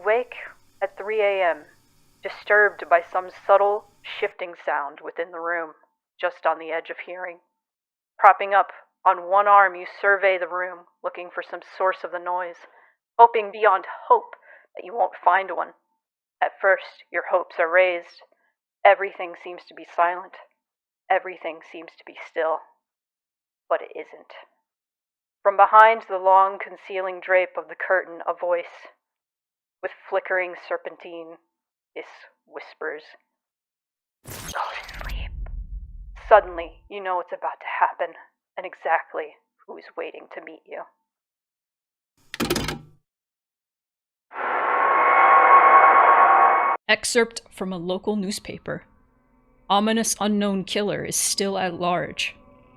wake at 3 a.m., disturbed by some subtle, shifting sound within the room, just on the edge of hearing. Propping up on one arm, you survey the room, looking for some source of the noise, hoping beyond hope that you won't find one. At first, your hopes are raised. Everything seems to be silent. Everything seems to be still. But it isn't. From behind the long, concealing drape of the curtain, a voice, with flickering serpentine, this whispers, "Go to sleep." Suddenly, you know what's about to happen, and exactly who is waiting to meet you. Excerpt from a local newspaper. Ominous unknown killer is still at large.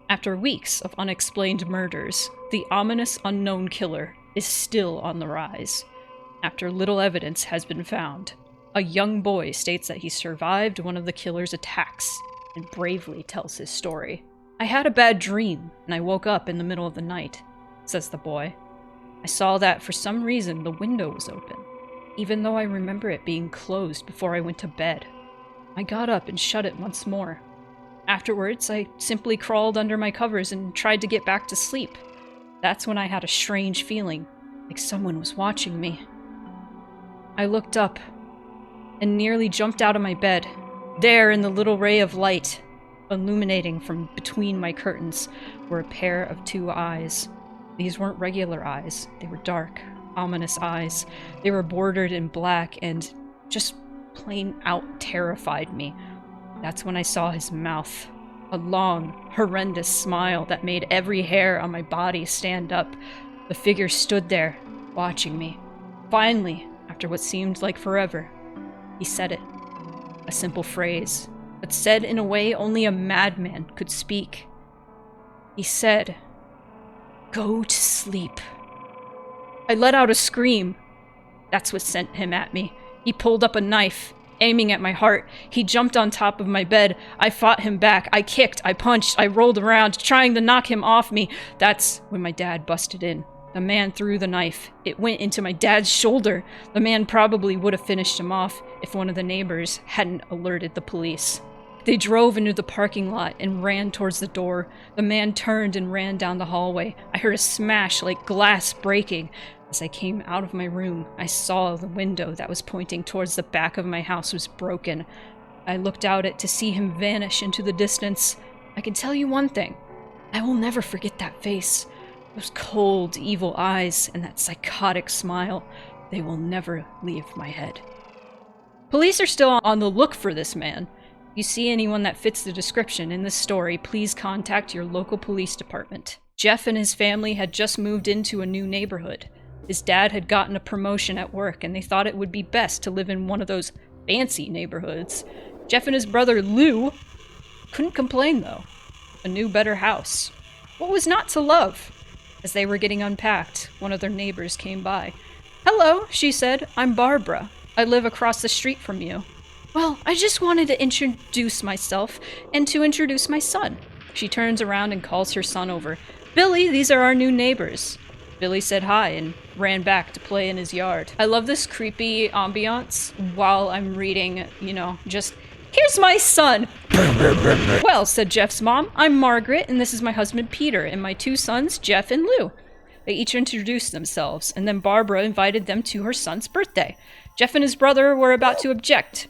After weeks of unexplained murders, the ominous unknown killer is still on the rise. After little evidence has been found, a young boy states that he survived one of the killer's attacks and bravely tells his story. "I had a bad dream, and I woke up in the middle of the night," says the boy. "I saw that for some reason the window was open, even though I remember it being closed before I went to bed. I got up and shut it once more. Afterwards, I simply crawled under my covers and tried to get back to sleep. That's when I had a strange feeling, like someone was watching me. I looked up and nearly jumped out of my bed. There, in the little ray of light, illuminating from between my curtains, were a pair of two eyes. These weren't regular eyes. They were dark, ominous eyes. They were bordered in black and just plain out terrified me. That's when I saw his mouth. A long, horrendous smile that made every hair on my body stand up. The figure stood there, watching me. Finally, after what seemed like forever, he said it. A simple phrase, but said in a way only a madman could speak. He said, "Go to sleep." I let out a scream. That's what sent him at me. He pulled up a knife, aiming at my heart. He jumped on top of my bed. I fought him back. I kicked, I punched, I rolled around, trying to knock him off me. That's when my dad busted in. The man threw the knife. It went into my dad's shoulder. The man probably would have finished him off if one of the neighbors hadn't alerted the police. They drove into the parking lot and ran towards the door. The man turned and ran down the hallway. I heard a smash like glass breaking. As I came out of my room, I saw the window that was pointing towards the back of my house was broken. I looked out it to see him vanish into the distance. I can tell you one thing. I will never forget that face. Those cold, evil eyes and that psychotic smile. They will never leave my head. Police are still on the look for this man. If you see anyone that fits the description in this story, please contact your local police department. Jeff and his family had just moved into a new neighborhood. His dad had gotten a promotion at work, and they thought it would be best to live in one of those fancy neighborhoods. Jeff and his brother Lou couldn't complain, though. A new, better house. What was not to love? As they were getting unpacked, one of their neighbors came by. "Hello," she said. "I'm Barbara. I live across the street from you." "Well, I just wanted to introduce myself and to introduce my son." She turns around and calls her son over. "Billy, these are our new neighbors." Billy said hi and ran back to play in his yard. I love this creepy ambiance while I'm reading, just, "Here's my son." "Well," said Jeff's mom, "I'm Margaret, and this is my husband Peter, and my two sons, Jeff and Lou." They each introduced themselves, and then Barbara invited them to her son's birthday. Jeff and his brother were about to object,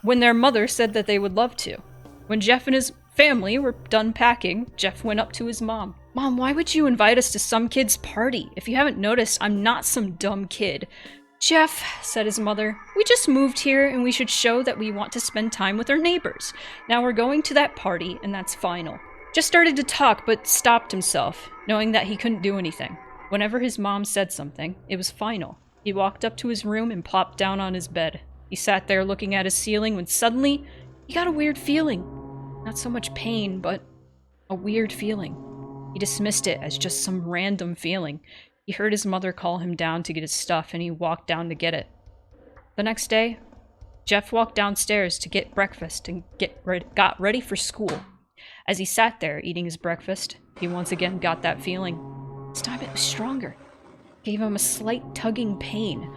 when their mother said that they would love to. When Jeff and his family were done packing, Jeff went up to his mom. "Mom, why would you invite us to some kid's party? If you haven't noticed, I'm not some dumb kid." "Jeff," said his mother, "we just moved here and we should show that we want to spend time with our neighbors. Now we're going to that party and that's final." Just started to talk but stopped himself, knowing that he couldn't do anything. Whenever his mom said something, it was final. He walked up to his room and plopped down on his bed. He sat there looking at his ceiling when suddenly he got a weird feeling. Not so much pain, but a weird feeling. He dismissed it as just some random feeling. He heard his mother call him down to get his stuff, and he walked down to get it. The next day, Jeff walked downstairs to get breakfast and got ready for school. As he sat there eating his breakfast, he once again got that feeling. This time it was stronger. It gave him a slight tugging pain.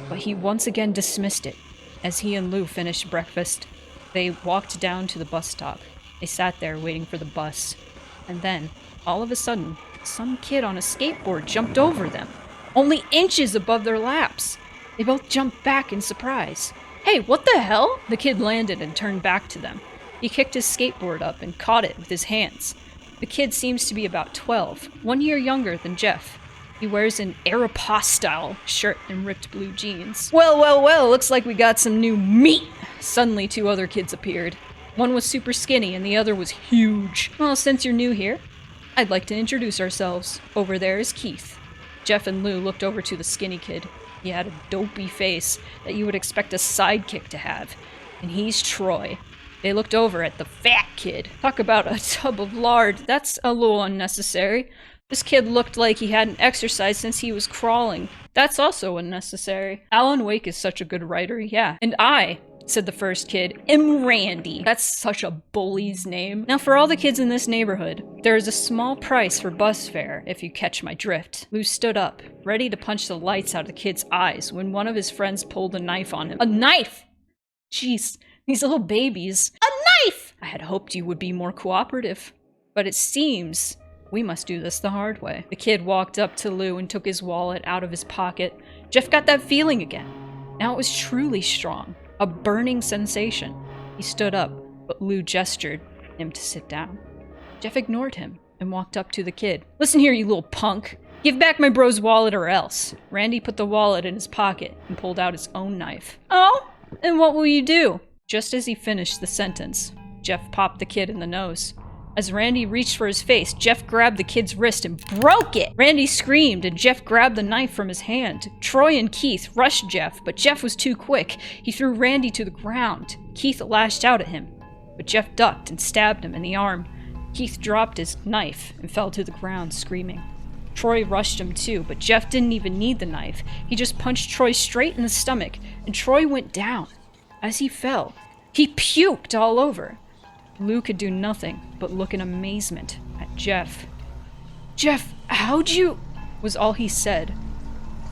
but he once again dismissed it. As he and Lou finished breakfast, they walked down to the bus stop. They sat there waiting for the bus. And then, all of a sudden, some kid on a skateboard jumped over them, only inches above their laps. They both jumped back in surprise. "Hey, what the hell?" The kid landed and turned back to them. He kicked his skateboard up and caught it with his hands. The kid seems to be about 12, 1 year younger than Jeff. He wears an Aeropostale shirt and ripped blue jeans. Well, looks like we got some new meat! Suddenly 2 other kids appeared. One was super skinny and the other was huge. "Well, since you're new here, I'd like to introduce ourselves. Over there is Keith." Jeff and Lou looked over to the skinny kid. He had a dopey face that you would expect a sidekick to have. And he's Troy. They looked over at the fat kid. Talk about a tub of lard. That's a little unnecessary. This kid looked like he hadn't exercised since he was crawling. That's also unnecessary. Alan Wake is such a good writer, yeah. "And I," said the first kid, "am Randy." That's such a bully's name. Now for all the kids in this neighborhood, there is a small price for bus fare, if you catch my drift. Lou stood up, ready to punch the lights out of the kid's eyes when one of his friends pulled a knife on him. A knife! Jeez, these little babies. A knife! I had hoped you would be more cooperative. But it seems we must do this the hard way. The kid walked up to Lou and took his wallet out of his pocket. Jeff got that feeling again. Now it was truly strong. A burning sensation. He stood up, but Lou gestured him to sit down. Jeff ignored him and walked up to the kid. "Listen here, you little punk. Give back my bro's wallet or else." Randy put the wallet in his pocket and pulled out his own knife. "Oh? And what will you do?" Just as he finished the sentence, Jeff popped the kid in the nose. As Randy reached for his face, Jeff grabbed the kid's wrist and broke it! Randy screamed and Jeff grabbed the knife from his hand. Troy and Keith rushed Jeff, but Jeff was too quick. He threw Randy to the ground. Keith lashed out at him, but Jeff ducked and stabbed him in the arm. Keith dropped his knife and fell to the ground, screaming. Troy rushed him too, but Jeff didn't even need the knife. He just punched Troy straight in the stomach, and Troy went down. As he fell, he puked all over. Lou could do nothing but look in amazement at Jeff. "Jeff, how'd you—" was all he said.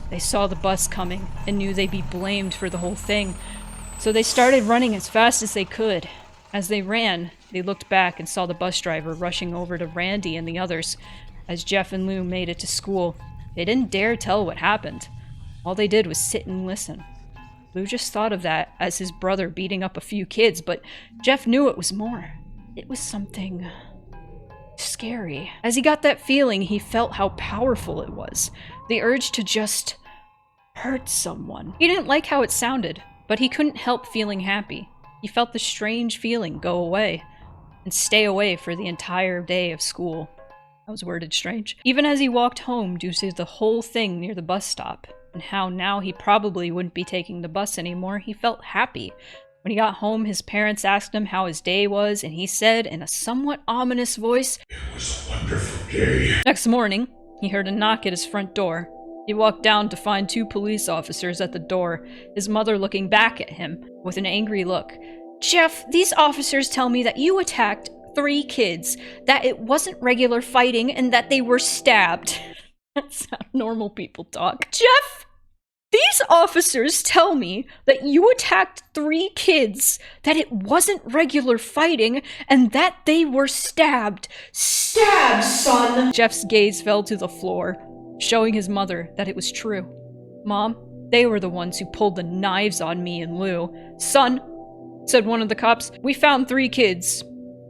They saw the bus coming and knew they'd be blamed for the whole thing, so they started running as fast as they could. As they ran, they looked back and saw the bus driver rushing over to Randy and the others. As Jeff and Lou made it to school, they didn't dare tell what happened. All they did was sit and listen. Lou just thought of that as his brother beating up a few kids, but Jeff knew it was more. It was something scary. As he got that feeling, he felt how powerful it was. The urge to just hurt someone. He didn't like how it sounded, but he couldn't help feeling happy. He felt the strange feeling go away and stay away for the entire day of school. That was worded strange. Even as he walked home due to the whole thing near the bus stop, and how now he probably wouldn't be taking the bus anymore, he felt happy. When he got home, his parents asked him how his day was, and he said in a somewhat ominous voice, "It was a wonderful day." Next morning, he heard a knock at his front door. He walked down to find 2 police officers at the door, his mother looking back at him with an angry look. "Jeff, these officers tell me that you attacked 3 kids, that it wasn't regular fighting, and that they were stabbed." That's how normal people talk. "Jeff, these officers tell me that you attacked 3 kids, that it wasn't regular fighting, and that they were stabbed." "Stabbed, son!" Jeff's gaze fell to the floor, showing his mother that it was true. "Mom, they were the ones who pulled the knives on me and Lou." "Son," said one of the cops, "we found 3 kids.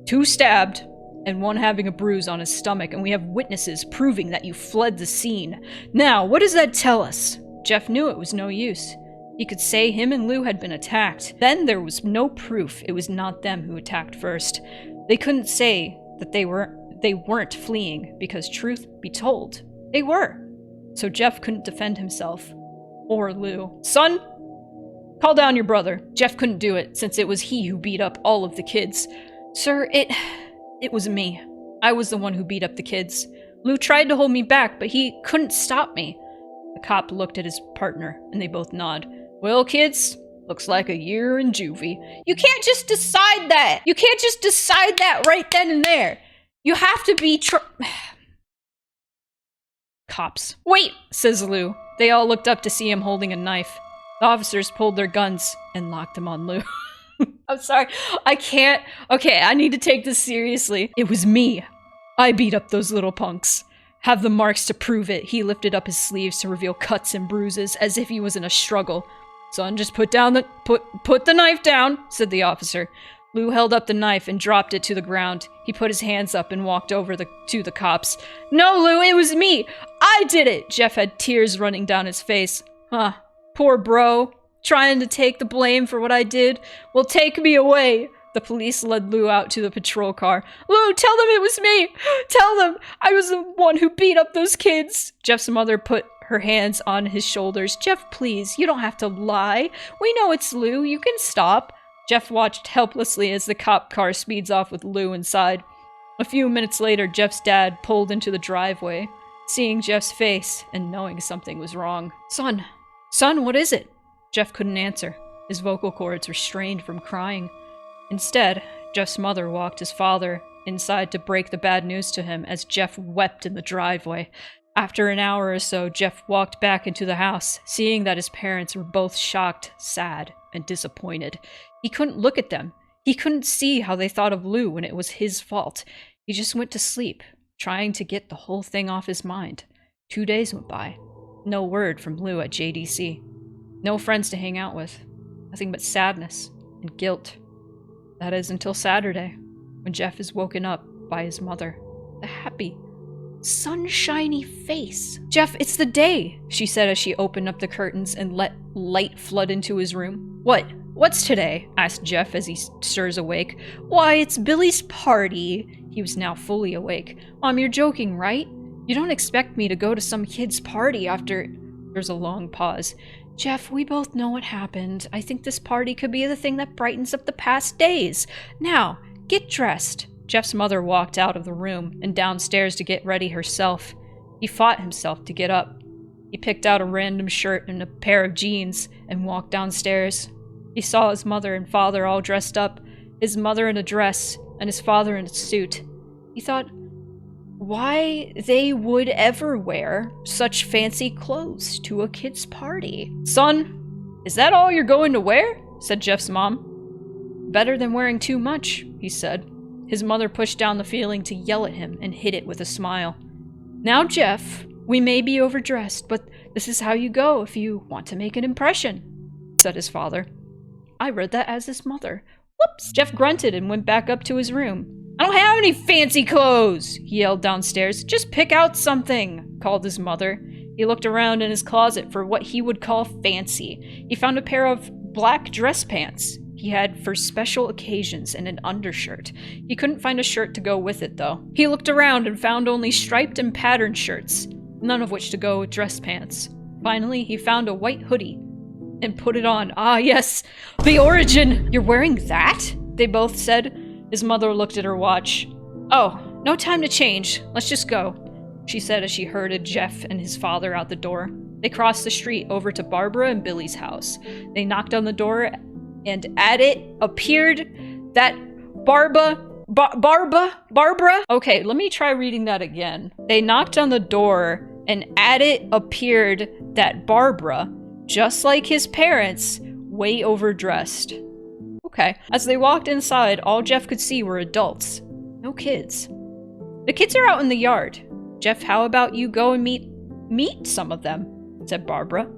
2 stabbed, and 1 having a bruise on his stomach, and we have witnesses proving that you fled the scene. Now, what does that tell us?" Jeff knew it was no use. He could say him and Lou had been attacked. Then there was no proof it was not them who attacked first. They couldn't say that they weren't fleeing, because truth be told, they were. So Jeff couldn't defend himself. Or Lou. "Son, call down your brother." Jeff couldn't do it, since it was he who beat up all of the kids. "Sir, it was me. I was the one who beat up the kids. Lou tried to hold me back, but he couldn't stop me." The cop looked at his partner, and they both nod. "Well, kids, looks like a year in juvie." "You can't just decide that! You can't just decide that right then and there! You have to be Cops. "Wait," says Lou. They all looked up to see him holding a knife. The officers pulled their guns and locked them on Lou. I'm sorry. I can't. Okay, I need to take this seriously. It was me. I beat up those little punks. Have the marks to prove it. He lifted up his sleeves to reveal cuts and bruises as if he was in a struggle. Son, just put the knife down, said the officer. Lou held up the knife and dropped it to the ground. He put his hands up and walked over to the cops. No, Lou, it was me. I did it. Jeff had tears running down his face. Huh. Poor bro. Trying to take the blame for what I did. Well, take me away. The police led Lou out to the patrol car. Lou, tell them it was me! Tell them I was the one who beat up those kids! Jeff's mother put her hands on his shoulders. Jeff, please, you don't have to lie. We know it's Lou. You can stop. Jeff watched helplessly as the cop car speeds off with Lou inside. A few minutes later, Jeff's dad pulled into the driveway, seeing Jeff's face and knowing something was wrong. Son, what is it? Jeff couldn't answer. His vocal cords were strained from crying. Instead, Jeff's mother walked his father inside to break the bad news to him as Jeff wept in the driveway. After an hour or so, Jeff walked back into the house, seeing that his parents were both shocked, sad, and disappointed. He couldn't look at them. He couldn't see how they thought of Lou when it was his fault. He just went to sleep, trying to get the whole thing off his mind. 2 days went by. No word from Lou at JDC. No friends to hang out with. Nothing but sadness and guilt. That is until Saturday, when Jeff is woken up by his mother. The happy, sunshiny face. Jeff, it's the day, she said as she opened up the curtains and let light flood into his room. What's today? Asked Jeff as he stirs awake. Why, it's Billy's party. He was now fully awake. Mom, you're joking, right? You don't expect me to go to some kid's party after... There's a long pause. Jeff, we both know what happened. I think this party could be the thing that brightens up the past days. Now, get dressed. Jeff's mother walked out of the room and downstairs to get ready herself. He fought himself to get up. He picked out a random shirt and a pair of jeans and walked downstairs. He saw his mother and father all dressed up, his mother in a dress and his father in a suit. He thought, why they would ever wear such fancy clothes to a kid's party. Son, is that all you're going to wear? Said Jeff's mom. Better than wearing too much, he said. His mother pushed down the feeling to yell at him and hid it with a smile. Now, Jeff, we may be overdressed, but this is how you go if you want to make an impression, said his father. I read that as his mother. Whoops! Jeff grunted and went back up to his room. I don't have any fancy clothes, he yelled downstairs. Just pick out something, called his mother. He looked around in his closet for what he would call fancy. He found a pair of black dress pants he had for special occasions and an undershirt. He couldn't find a shirt to go with it, though. He looked around and found only striped and patterned shirts, none of which to go with dress pants. Finally, he found a white hoodie and put it on. Ah, yes, the origin! You're wearing that? They both said. His mother looked at her watch. Oh, no time to change. Let's just go, she said as she herded Jeff and his father out the door. They crossed the street over to Barbara and Billy's house. They knocked on the door, and at it appeared that Barbara? Okay, let me try reading that again. They knocked on the door, and at it appeared that Barbara, just like his parents, way overdressed. Okay. As they walked inside, all Jeff could see were adults. No kids. The kids are out in the yard. Jeff, how about you go and meet some of them, said Barbara.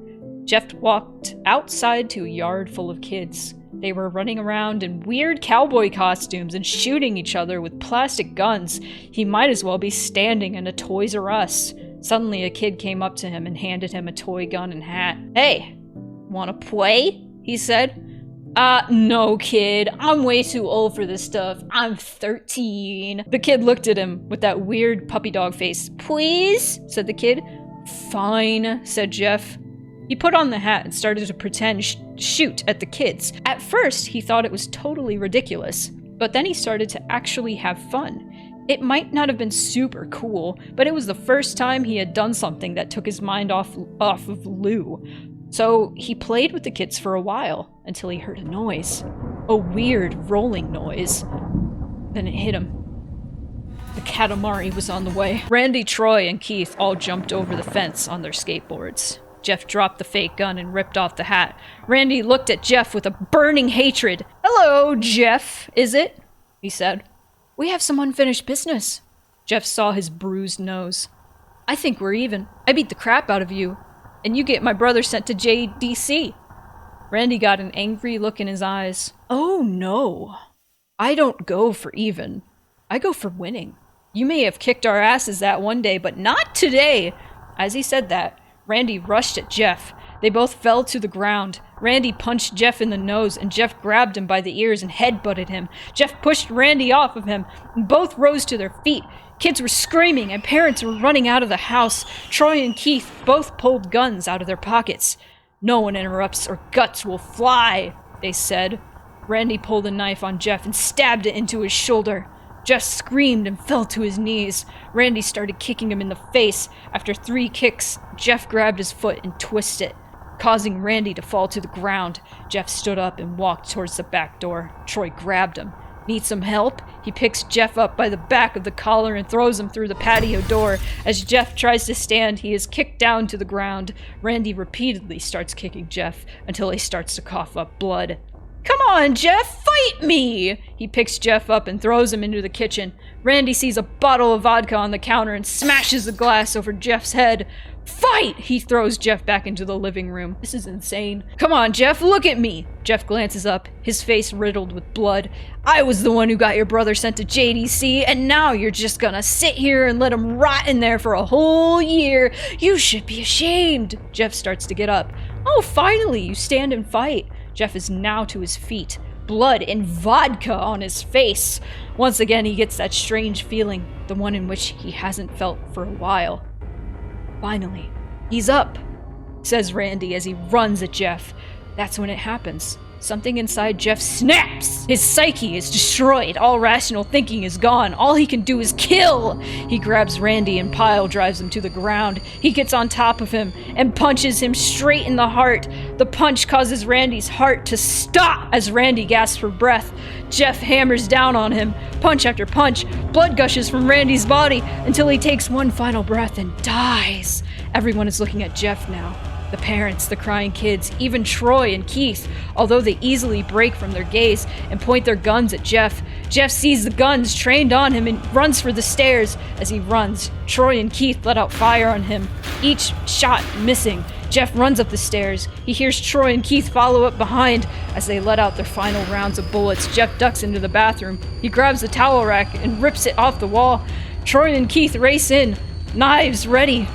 Jeff walked outside to a yard full of kids. They were running around in weird cowboy costumes and shooting each other with plastic guns. He might as well be standing in a Toys R Us. Suddenly, a kid came up to him and handed him a toy gun and hat. Hey, wanna play? He said. No, kid. I'm way too old for this stuff. I'm 13. The kid looked at him with that weird puppy dog face. Please? Said the kid. Fine, said Jeff. He put on the hat and started to pretend shoot at the kids. At first, he thought it was totally ridiculous, but then he started to actually have fun. It might not have been super cool, but it was the first time he had done something that took his mind off of Lou. So he played with the kids for a while, until he heard a noise. A weird rolling noise. Then it hit him. The Katamari was on the way. Randy, Troy, and Keith all jumped over the fence on their skateboards. Jeff dropped the fake gun and ripped off the hat. Randy looked at Jeff with a burning hatred. "Hello, Jeff, is it?" he said. "We have some unfinished business." Jeff saw his bruised nose. "I think we're even. I beat the crap out of you, and you get my brother sent to JDC. Randy got an angry look in his eyes. "Oh no. I don't go for even. I go for winning. You may have kicked our asses that one day, but not today." As he said that, Randy rushed at Jeff. They both fell to the ground. Randy punched Jeff in the nose, and Jeff grabbed him by the ears and headbutted him. Jeff pushed Randy off of him, and both rose to their feet. Kids were screaming, and parents were running out of the house. Troy and Keith both pulled guns out of their pockets. "No one interrupts or guts will fly," they said. Randy pulled a knife on Jeff and stabbed it into his shoulder. Jeff screamed and fell to his knees. Randy started kicking him in the face. After 3 kicks, Jeff grabbed his foot and twisted it, causing Randy to fall to the ground. Jeff stood up and walked towards the back door. Troy grabbed him. "Need some help?" He picks Jeff up by the back of the collar and throws him through the patio door. As Jeff tries to stand, he is kicked down to the ground. Randy repeatedly starts kicking Jeff until he starts to cough up blood. "Come on, Jeff, fight me!" He picks Jeff up and throws him into the kitchen. Randy sees a bottle of vodka on the counter and smashes the glass over Jeff's head. "Fight!" He throws Jeff back into the living room. "This is insane. Come on, Jeff, look at me!" Jeff glances up, his face riddled with blood. "I was the one who got your brother sent to JDC, and now you're just gonna sit here and let him rot in there for a whole year. You should be ashamed." Jeff starts to get up. "Oh, finally, you stand and fight." Jeff is now to his feet, blood and vodka on his face. Once again, he gets that strange feeling, the one in which he hasn't felt for a while. "Finally, he's up," says Randy as he runs at Jeff. That's when it happens. Something inside Jeff snaps! His psyche is destroyed. All rational thinking is gone. All he can do is kill! He grabs Randy and pile drives him to the ground. He gets on top of him and punches him straight in the heart. The punch causes Randy's heart to stop as Randy gasps for breath. Jeff hammers down on him, punch after punch. Blood gushes from Randy's body until he takes one final breath and dies. Everyone is looking at Jeff now. The parents, the crying kids, even Troy and Keith, although they easily break from their gaze and point their guns at Jeff. Jeff sees the guns trained on him and runs for the stairs. As he runs, Troy and Keith let out fire on him, each shot missing. Jeff runs up the stairs. He hears Troy and Keith follow up behind. As they let out their final rounds of bullets, Jeff ducks into the bathroom. He grabs the towel rack and rips it off the wall. Troy and Keith race in, knives ready.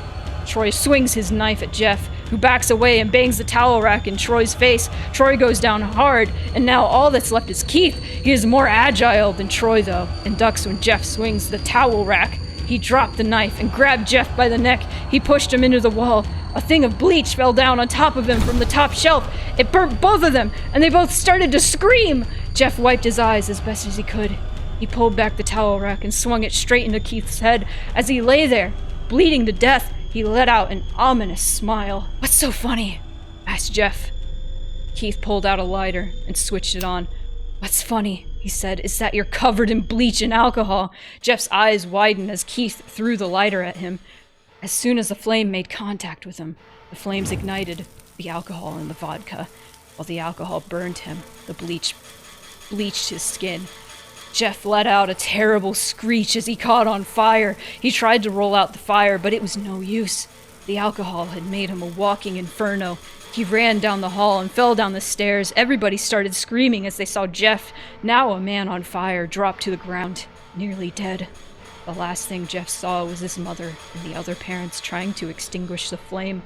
Troy swings his knife at Jeff, who backs away and bangs the towel rack in Troy's face. Troy goes down hard, and now all that's left is Keith. He is more agile than Troy, though, and ducks when Jeff swings the towel rack. He dropped the knife and grabbed Jeff by the neck. He pushed him into the wall. A thing of bleach fell down on top of him from the top shelf. It burnt both of them, and they both started to scream. Jeff wiped his eyes as best as he could. He pulled back the towel rack and swung it straight into Keith's head. As he lay there, bleeding to death, he let out an ominous smile. "What's so funny?" asked Jeff. Keith pulled out a lighter and switched it on. "What's funny," he said, "is that you're covered in bleach and alcohol." Jeff's eyes widened as Keith threw the lighter at him. As soon as the flame made contact with him, the flames ignited the alcohol in the vodka. While the alcohol burned him, the bleach bleached his skin. Jeff let out a terrible screech as he caught on fire. He tried to roll out the fire, but it was no use. The alcohol had made him a walking inferno. He ran down the hall and fell down the stairs. Everybody started screaming as they saw Jeff, now a man on fire, drop to the ground, nearly dead. The last thing Jeff saw was his mother and the other parents trying to extinguish the flame.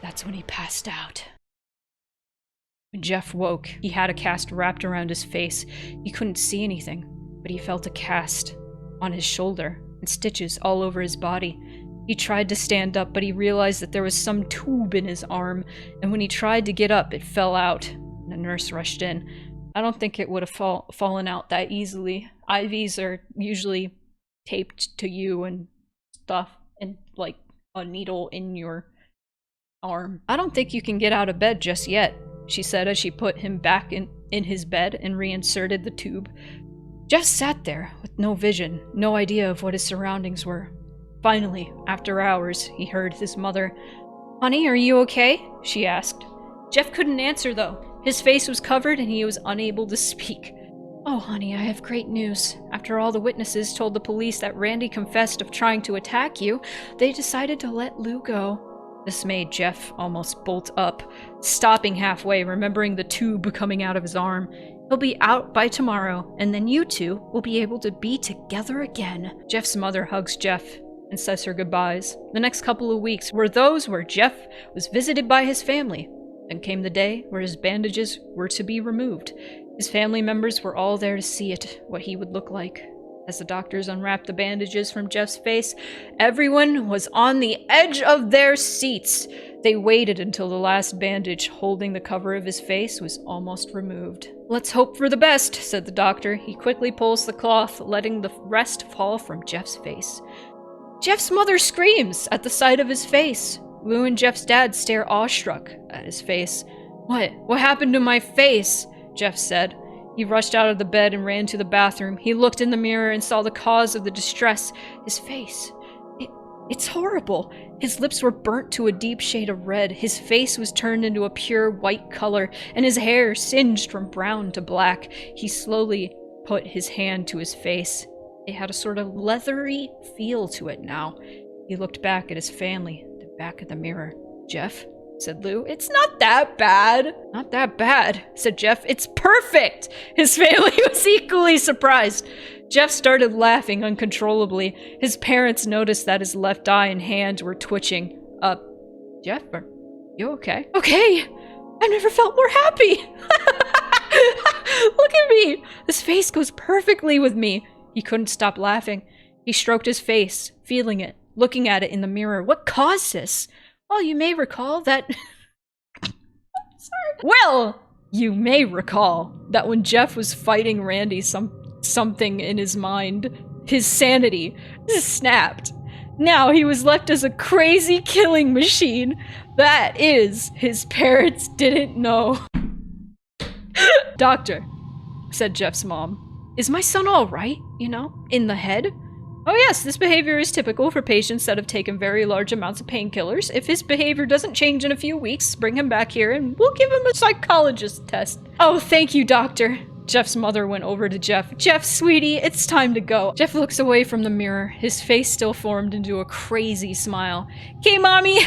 That's when he passed out. When Jeff woke, he had a cast wrapped around his face. He couldn't see anything, but he felt a cast on his shoulder and stitches all over his body. He tried to stand up, but he realized that there was some tube in his arm, and when he tried to get up, it fell out, and a nurse rushed in. I don't think it would have fallen out that easily. IVs are usually taped to you and stuff, and like a needle in your arm. "I don't think you can get out of bed just yet," she said as she put him back in his bed and reinserted the tube. Jeff sat there with no vision, no idea of what his surroundings were. Finally, after hours, he heard his mother, Honey, are you okay? She asked. Jeff couldn't answer, though. His face was covered and he was unable to speak. Oh, honey, I have great news. After all the witnesses told the police that Randy confessed of trying to attack you, they decided to let Lou go. This made Jeff almost bolt up, stopping halfway, remembering the tube coming out of his arm. He'll be out by tomorrow, and then you two will be able to be together again. Jeff's mother hugs Jeff and says her goodbyes. The next couple of weeks were those where Jeff was visited by his family. Then came the day where his bandages were to be removed. His family members were all there to see it, what he would look like. As the doctors unwrapped the bandages from Jeff's face, everyone was on the edge of their seats. They waited until the last bandage holding the cover of his face was almost removed. Let's hope for the best, said the doctor. He quickly pulls the cloth, letting the rest fall from Jeff's face. Jeff's mother screams at the sight of his face. Lou and Jeff's dad stare awestruck at his face. What happened to my face? Jeff said. He rushed out of the bed and ran to the bathroom. He looked in the mirror and saw the cause of the distress. His face. It's horrible. His lips were burnt to a deep shade of red. His face was turned into a pure white color, and his hair singed from brown to black. He slowly put his hand to his face. It had a sort of leathery feel to it now. He looked back at his family, the back of the mirror. Jeff, said Lou, it's not that bad. Not that bad, said Jeff. It's perfect. His family was equally surprised. Jeff started laughing uncontrollably. His parents noticed that his left eye and hand were twitching. Jeff, are you okay? Okay! I've never felt more happy! Look at me! This face goes perfectly with me. He couldn't stop laughing. He stroked his face, feeling it, looking at it in the mirror. What caused this? Well, you may recall that... Well, you may recall that when Jeff was fighting Randy, something in his mind, his sanity, snapped. Now he was left as a crazy killing machine. That is, his parents didn't know. Doctor, said Jeff's mom, is my son all right, in the head? Oh yes, this behavior is typical for patients that have taken very large amounts of painkillers. If his behavior doesn't change in a few weeks, bring him back here and we'll give him a psychologist test. Oh, thank you, doctor. Jeff's mother went over to Jeff. Jeff, sweetie, it's time to go. Jeff looks away from the mirror, his face still formed into a crazy smile. Okay, mommy!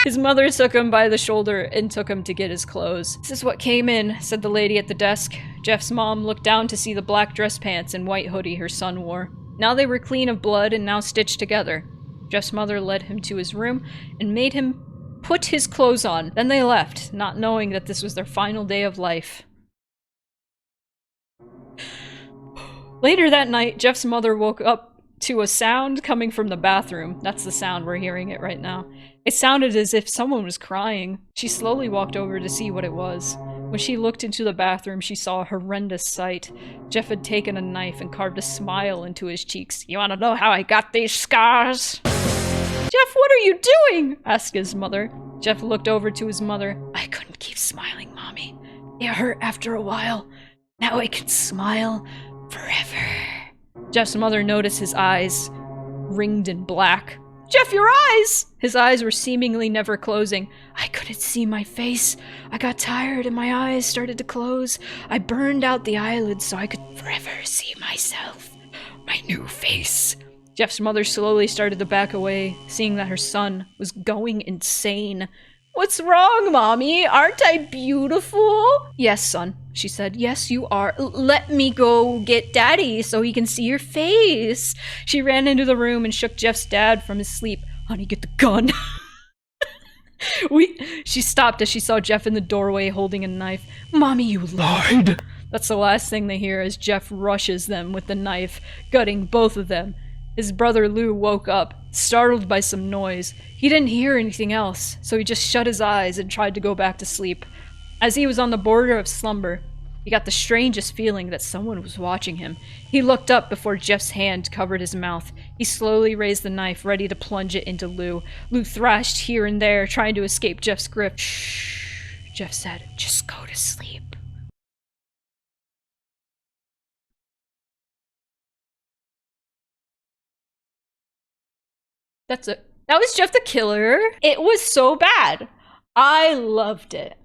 His mother took him by the shoulder and took him to get his clothes. This is what came in, said the lady at the desk. Jeff's mom looked down to see the black dress pants and white hoodie her son wore. Now they were clean of blood and now stitched together. Jeff's mother led him to his room and made him put his clothes on. Then they left, not knowing that this was their final day of life. Later that night, Jeff's mother woke up to a sound coming from the bathroom. That's the sound, we're hearing it right now. It sounded as if someone was crying. She slowly walked over to see what it was. When she looked into the bathroom, she saw a horrendous sight. Jeff had taken a knife and carved a smile into his cheeks. You wanna know how I got these scars? Jeff, what are you doing? Asked his mother. Jeff looked over to his mother. I couldn't keep smiling, Mommy. It hurt after a while. Now I can smile forever. Jeff's mother noticed his eyes ringed in black. Jeff, your eyes! His eyes were seemingly never closing. I couldn't see my face. I got tired and my eyes started to close. I burned out the eyelids so I could forever see myself. My new face. Jeff's mother slowly started to back away, seeing that her son was going insane. What's wrong, Mommy? Aren't I beautiful? Yes, son, she said. Yes, you are. Let me go get Daddy so he can see your face. She ran into the room and shook Jeff's dad from his sleep. Honey, get the gun. She stopped as she saw Jeff in the doorway holding a knife. Mommy, you lied. That's the last thing they hear as Jeff rushes them with the knife, gutting both of them. His brother Lou woke up, startled by some noise. He didn't hear anything else, so he just shut his eyes and tried to go back to sleep. As he was on the border of slumber, he got the strangest feeling that someone was watching him. He looked up before Jeff's hand covered his mouth. He slowly raised the knife, ready to plunge it into Lou. Lou thrashed here and there, trying to escape Jeff's grip. Shh, Jeff said. Just go to sleep. That's it. That was Jeff the Killer. It was so bad. I loved it.